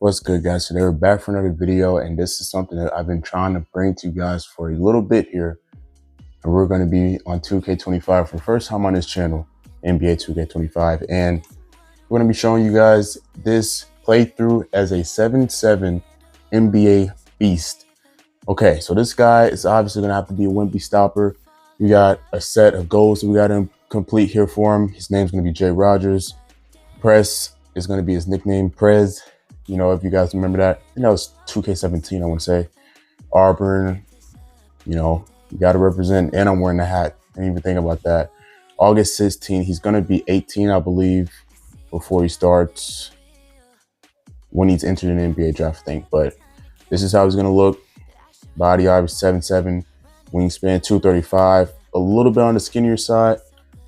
What's good, guys? Today we're back for another video, and this is something that I've been trying to bring to you guys for a little bit here. And we're going to be on 2K25 for the first time on this channel, NBA 2K25, and we're going to be showing you guys this playthrough as a 7-7 NBA beast. Okay, so this guy is obviously going to have to be a wimpy stopper. We got a set of goals that we got to complete here for him. His name's going to be Jay Rogers. Press is going to be his nickname, Prez. You know, if you guys remember that. I think that was 2K17, I want to say. Auburn, you know, you got to represent. And I'm wearing the hat. Didn't even think about that. August 16, he's going to be 18, I believe, before he starts. When he's entered an NBA draft, I think. But this is how he's going to look. Body obviously 7'7", wingspan 235. A little bit on the skinnier side.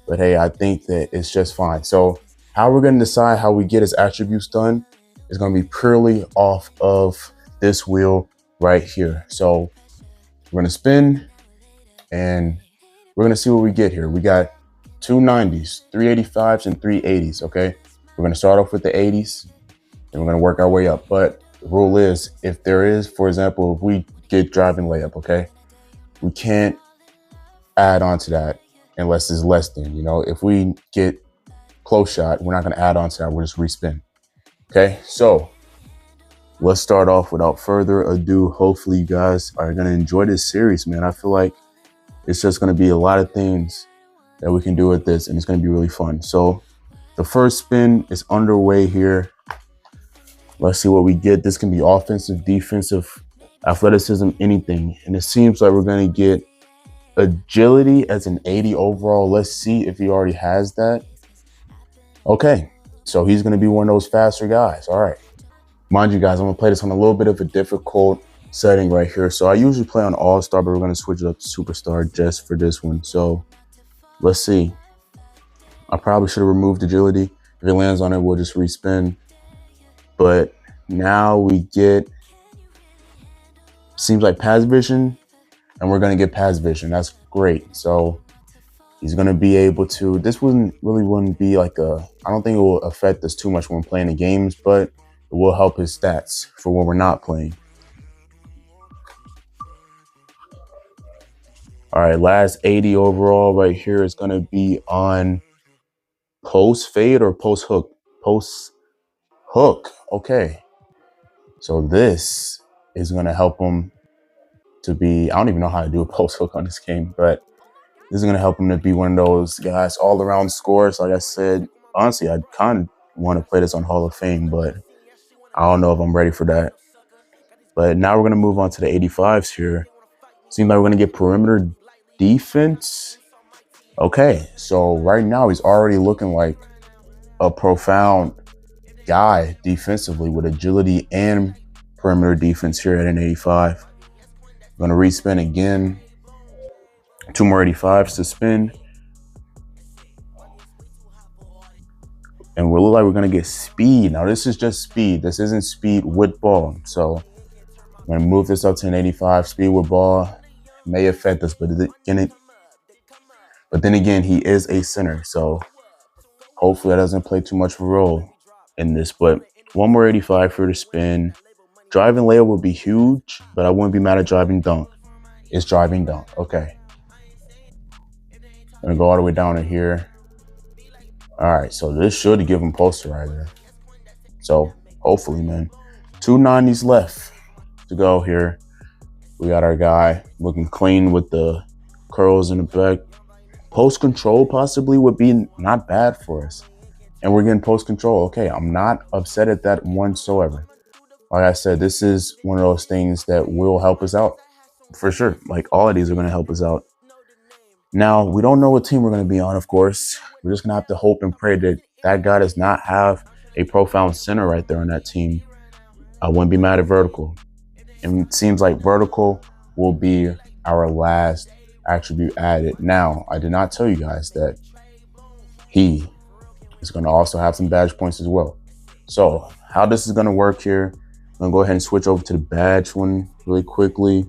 But hey, I think that it's just fine. So how we're going to decide how we get his attributes done is going to be purely off of this wheel right here. So we're going to spin and we're going to see what we get here. We got two 90s, 385s and 380s. Okay. We're going to start off with the 80s and we're going to work our way up. But the rule is, if there is, for example, if we get driving layup, okay, we can't add on to that unless it's less than, you know, if we get close shot, we're not going to add on to that. We'll just respin. Okay, so let's start off without further ado. Hopefully you guys are going to enjoy this series, man. I feel like it's just going to be a lot of things that we can do with this, and it's going to be really fun. So the first spin is underway here. Let's see what we get. This can be offensive, defensive, athleticism, anything. And it seems like we're going to get agility as an 80 overall. Let's see if he already has that. Okay. So he's going to be one of those faster guys. All right. Mind you guys, I'm going to play this on a little bit of a difficult setting right here. So I usually play on All-Star, but we're going to switch it up to Superstar just for this one. So let's see. I probably should have removed agility. If it lands on it, we'll just respin. But now we get, seems like pass vision, and we're going to get pass vision. That's great. So he's going to be able to, this wouldn't be like a, I don't think it will affect us too much when we're playing the games, but it will help his stats for when we're not playing. All right, last 80 overall right here is going to be on post fade or post hook. Post hook. Okay. So this is going to help him to be, I don't even know how to do a post hook on this game, but this is going to help him to be one of those guys all around scores. Like I said, honestly, I kind of want to play this on Hall of Fame, but I don't know if I'm ready for that. But now we're going to move on to the 85s here. Seems like we're going to get perimeter defense. Okay, so right now he's already looking like a profound guy defensively with agility and perimeter defense here at an 85. I'm going to respin again. Two more 85s to spin. And we look like we're going to get speed. Now, this is just speed. This isn't speed with ball. So I'm going to move this up to an 85. Speed with ball may affect us, but then again, he is a center. So hopefully that doesn't play too much of a role in this. But one more 85 for the spin. Driving layup would be huge, but I wouldn't be mad at driving dunk. It's driving dunk. Okay. Gonna go all the way down to here. All right, so this should give him posterizer. So hopefully, man. 2 90s left to go here. We got our guy looking clean with the curls in the back. Post control possibly would be not bad for us. And we're getting post control. Okay, I'm not upset at that whatsoever. Like I said, this is one of those things that will help us out for sure. Like all of these are going to help us out. Now, we don't know what team we're going to be on, of course. We're just going to have to hope and pray that that guy does not have a profound center right there on that team. I wouldn't be mad at vertical. And it seems like vertical will be our last attribute added. Now, I did not tell you guys that he is going to also have some badge points as well. So how this is going to work here, I'm going to go ahead and switch over to the badge one really quickly.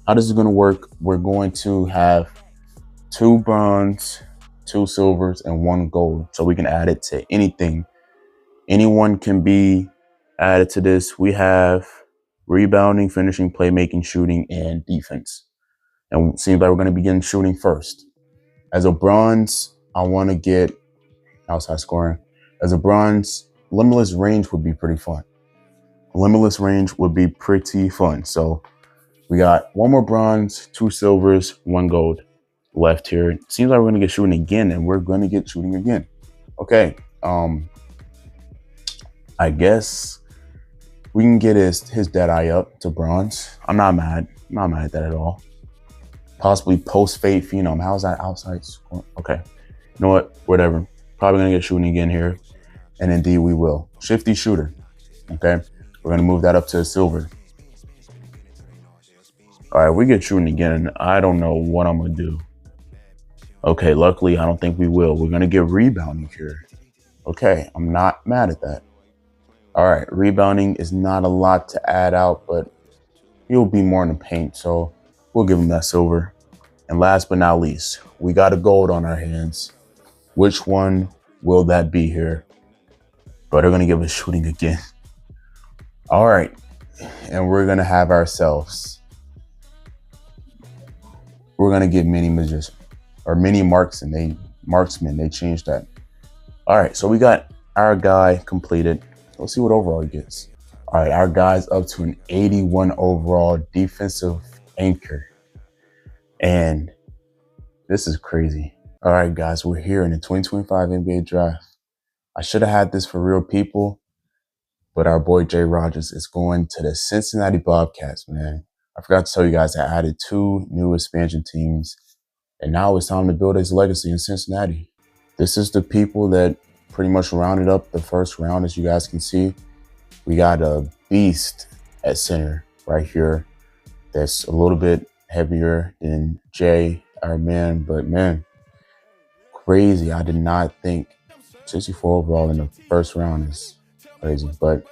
How this is going to work, we're going to have 2 bronze, 2 silvers, and 1 gold. So we can add it to anything. Anyone can be Added to this, we have rebounding, finishing, playmaking, shooting, and defense. And it seems like we're going to begin shooting first. As a bronze, I want to get outside scoring. As a bronze, limitless range would be pretty fun. Limitless range would be pretty fun. So we got one more bronze, 2 silvers, 1 gold left here. It seems like we're going to get shooting again, and we're going to get shooting again. Okay. I guess we can get his dead eye up to bronze. I'm not mad. I'm not mad at that at all. Possibly post-fade Phenom. How's that outside score? Okay. You know what? Whatever. Probably going to get shooting again here. And indeed we will. Shifty shooter. Okay. We're going to move that up to a silver. All right. We get shooting again. I don't know what I'm going to do. Okay. Luckily, I don't think we will. We're going to get rebounding here. Okay. I'm not mad at that. All right. Rebounding is not a lot to add out, but he'll be more in the paint. So we'll give him that silver. And last but not least, we got a gold on our hands. Which one will that be here? But they're going to give us shooting again. All right. And we're going to have ourselves. We're going to get mini magician or mini marksman. They changed that. All right. So we got our guy completed. Let's see what overall he gets. All right. Our guy's up to an 81 overall defensive anchor. And this is crazy. All right, guys, we're here in the 2025 NBA draft. I should have had this for real people, but our boy Jay Rogers is going to the Cincinnati Bobcats, man. I forgot to tell you guys I added 2 new expansion teams, and now it's time to build his legacy in Cincinnati. This is the people that pretty much rounded up the first round, as you guys can see. We got a beast at center right here that's a little bit heavier than Jay, our man, but man, crazy. I did not think 64 overall in the first round is crazy, but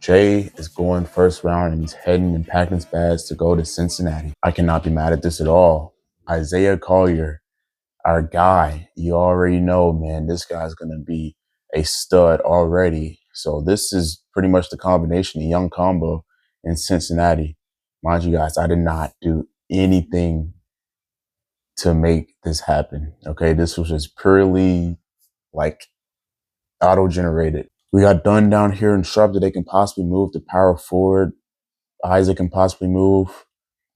Jay is going first round and he's heading and packing his bags to go to Cincinnati. I cannot be mad at this at all. Isaiah Collier, our guy, you already know, man, this guy's going to be a stud already. So this is pretty much the combination, the young combo in Cincinnati. Mind you guys, I did not do anything to make this happen. Okay, this was just purely like auto-generated. We got Dunn down here and Sharp that they can possibly move to power forward. Isaac can possibly move.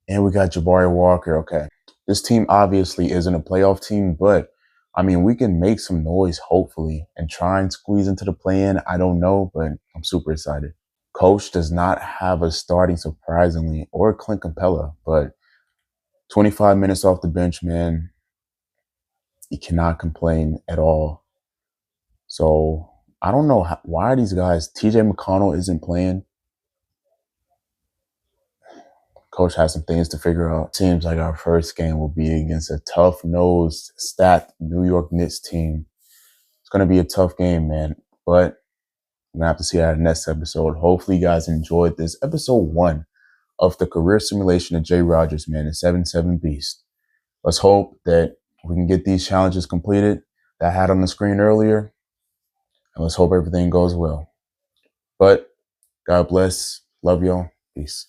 And we got Jabari Walker. Okay, this team obviously isn't a playoff team, but I mean, we can make some noise, hopefully, and try and squeeze into the play-in. I don't know, but I'm super excited. Coach does not have us starting, surprisingly, or Clint Capella, but 25 minutes off the bench, man. You cannot complain at all. So I don't know why are these guys. TJ McConnell isn't playing. Coach has some things to figure out. Seems like our first game will be against a tough-nosed, stacked New York Knicks team. It's going to be a tough game, man. But we're going to have to see that in the next episode. Hopefully you guys enjoyed this episode 1 of the career simulation of Jay Rogers, man, the 7-7 Beast. Let's hope that we can get these challenges completed that I had on the screen earlier. And let's hope everything goes well. But God bless. Love y'all. Peace.